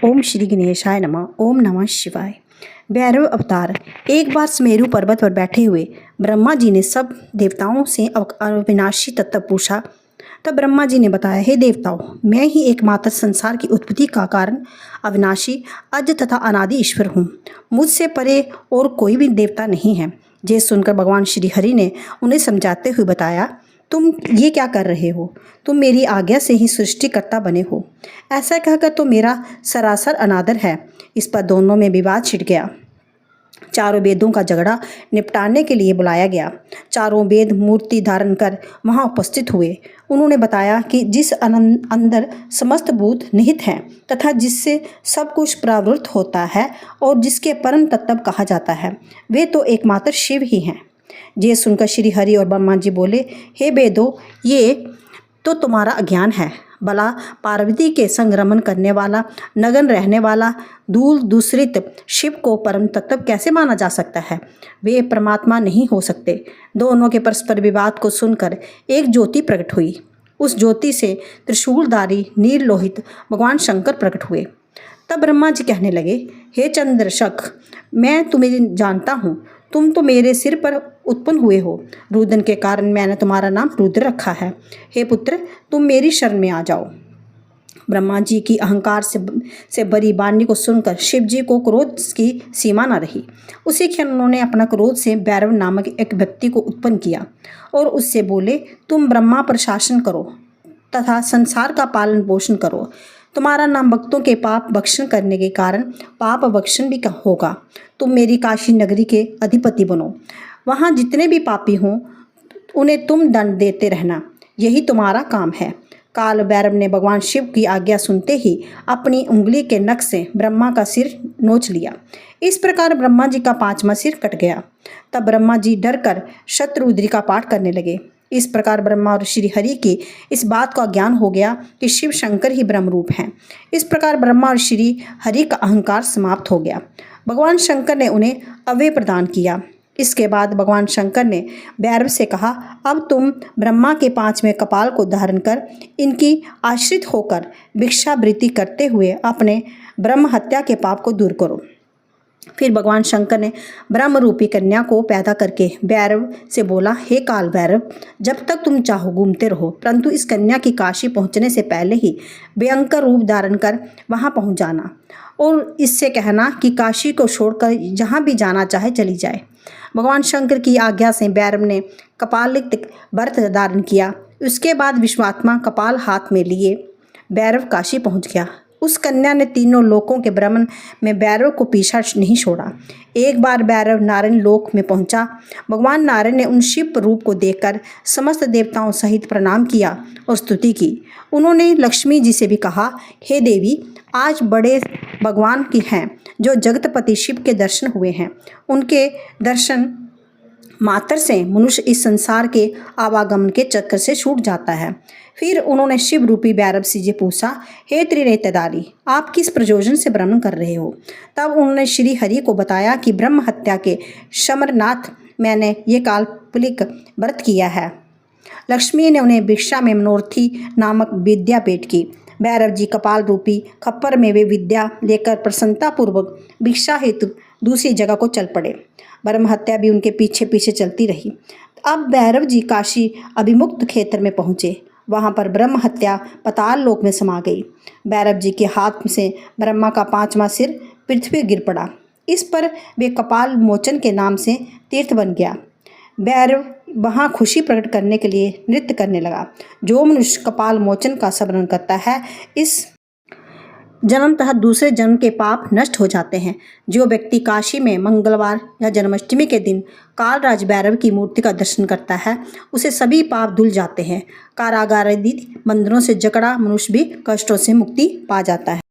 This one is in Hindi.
ओम श्री गणेशाय नमः। ओम नमः शिवाय। भैरव अवतार। एक बार सुमेरु पर्वत पर बैठे हुए ब्रह्मा जी ने सब देवताओं से अविनाशी तत्व पूछा। तब ब्रह्मा जी ने बताया, हे देवताओं, मैं ही एकमात्र संसार की उत्पत्ति का कारण, अविनाशी, अज तथा अनादि ईश्वर हूँ। मुझसे परे और कोई भी देवता नहीं है। ये सुनकर भगवान श्री हरि ने उन्हें समझाते हुए बताया, तुम ये क्या कर रहे हो? तुम मेरी आज्ञा से ही सृष्टिकर्ता बने हो। ऐसा कहकर तो मेरा सरासर अनादर है। इस पर दोनों में विवाद छिड़ गया। चारों वेदों का झगड़ा निपटाने के लिए बुलाया गया। चारों वेद मूर्ति धारण कर वहां उपस्थित हुए। उन्होंने बताया कि जिस अंदर समस्त भूत निहित हैं तथा जिससे सब कुछ प्रावृत्त होता है और जिसके परम तत्व कहा जाता है, वे तो एकमात्र शिव ही हैं। ये सुनकर श्री हरि और ब्रह्मा जी बोले, हे वेदों, ये तो तुम्हारा अज्ञान है। भला पार्वती के संग रमन करने वाला, नगन रहने वाला, दूर दूसरित शिव को परम तत्व कैसे माना जा सकता है? वे परमात्मा नहीं हो सकते। दोनों के परस्पर विवाद को सुनकर एक ज्योति प्रकट हुई। उस ज्योति से त्रिशूलधारी नील लोहित भगवान शंकर प्रकट हुए। तब ब्रह्मा जी कहने लगे, हे चंद्रशख, मैं तुम्हें जानता हूँ। तुम तो मेरे सिर पर उत्पन्न हुए हो। रुदन के कारण मैंने तुम्हारा नाम रुद्र रखा है। हे पुत्र, तुम मेरी शरण में आ जाओ। ब्रह्मा जी की अहंकार से भरी वाणी को सुनकर शिव जी को क्रोध की सीमा न रही। उसी क्षण उन्होंने अपना क्रोध से भैरव नामक एक व्यक्ति को उत्पन्न किया और उससे बोले, तुम ब्रह्मा पर शासन करो तथा संसार का पालन पोषण करो। तुम्हारा नाम भक्तों के पाप भक्षण करने के कारण पाप भक्षण भी होगा। तुम मेरी काशी नगरी के अधिपति बनो। वहाँ जितने भी पापी हों उन्हें तुम दंड देते रहना। यही तुम्हारा काम है। काल भैरव ने भगवान शिव की आज्ञा सुनते ही अपनी उंगली के नख से ब्रह्मा का सिर नोच लिया। इस प्रकार ब्रह्मा जी का 5वां सिर कट गया। तब ब्रह्मा जी डर कर शतरुद्री का पाठ करने लगे। इस प्रकार ब्रह्मा और श्री हरि की इस बात का ज्ञान हो गया कि शिव शंकर ही ब्रह्म रूप हैं। इस प्रकार ब्रह्मा और श्री हरि का अहंकार समाप्त हो गया। भगवान शंकर ने उन्हें अभय प्रदान किया। इसके बाद भगवान शंकर ने भैरव से कहा, अब तुम ब्रह्मा के 5वें कपाल को धारण कर इनकी आश्रित होकर भिक्षावृत्ति करते हुए अपने ब्रह्म हत्या के पाप को दूर करो। फिर भगवान शंकर ने ब्रह्म रूपी कन्या को पैदा करके भैरव से बोला, हे काल भैरव, जब तक तुम चाहो घूमते रहो, परंतु इस कन्या की काशी पहुंचने से पहले ही भयंकर रूप धारण कर वहां पहुंच जाना और इससे कहना कि काशी को छोड़कर जहां भी जाना चाहे चली जाए। भगवान शंकर की आज्ञा से भैरव ने कपालिक व्रत धारण किया। उसके बाद विश्वात्मा कपाल हाथ में लिए भैरव काशी पहुंच गया। उस कन्या ने तीनों लोकों के भ्रमण में भैरव को पीछा नहीं छोड़ा। एक बार भैरव नारायण लोक में पहुंचा। भगवान नारायण ने उन शिव रूप को देखकर समस्त देवताओं सहित प्रणाम किया और स्तुति की। उन्होंने लक्ष्मी जी से भी कहा, हे देवी, आज बड़े भगवान की हैं जो जगतपति शिव के दर्शन हुए हैं। उनके दर्शन मात्र से मनुष्य इस संसार के आवागमन के चक्कर से छूट जाता है। फिर उन्होंने शिव रूपी भैरव से पूछा, हे त्रिनेत्रधारी, आप किस प्रयोजन से भ्रमण कर रहे हो? तब उन्होंने श्री हरि को बताया कि ब्रह्म हत्या के शमरनाथ मैंने ये काल्पनिक व्रत किया है। लक्ष्मी ने उन्हें भिक्षा में मनोरथी नामक विद्या भेंट की। भैरव जी कपाल रूपी खप्पर में वे विद्या लेकर प्रसन्नतापूर्वक भिक्षा हेतु दूसरी जगह को चल पड़े। ब्रह्म हत्या भी उनके पीछे पीछे चलती रही। अब भैरव जी काशी अभिमुक्त क्षेत्र में पहुँचे। वहाँ पर ब्रह्म हत्या पाताल लोक में समा गई। भैरव जी के हाथ से ब्रह्मा का 5वां सिर पृथ्वी गिर पड़ा। इस पर वे कपाल मोचन के नाम से तीर्थ बन गया। भैरव वहाँ खुशी प्रकट करने के लिए नृत्य करने लगा। जो मनुष्य कपाल मोचन का स्मरण करता है, इस जन्म तथा दूसरे जन्म के पाप नष्ट हो जाते हैं। जो व्यक्ति काशी में मंगलवार या जन्माष्टमी के दिन कालराज भैरव की मूर्ति का दर्शन करता है, उसे सभी पाप धुल जाते हैं। कारागार आदि मंदिरों से जकड़ा मनुष्य भी कष्टों से मुक्ति पा जाता है।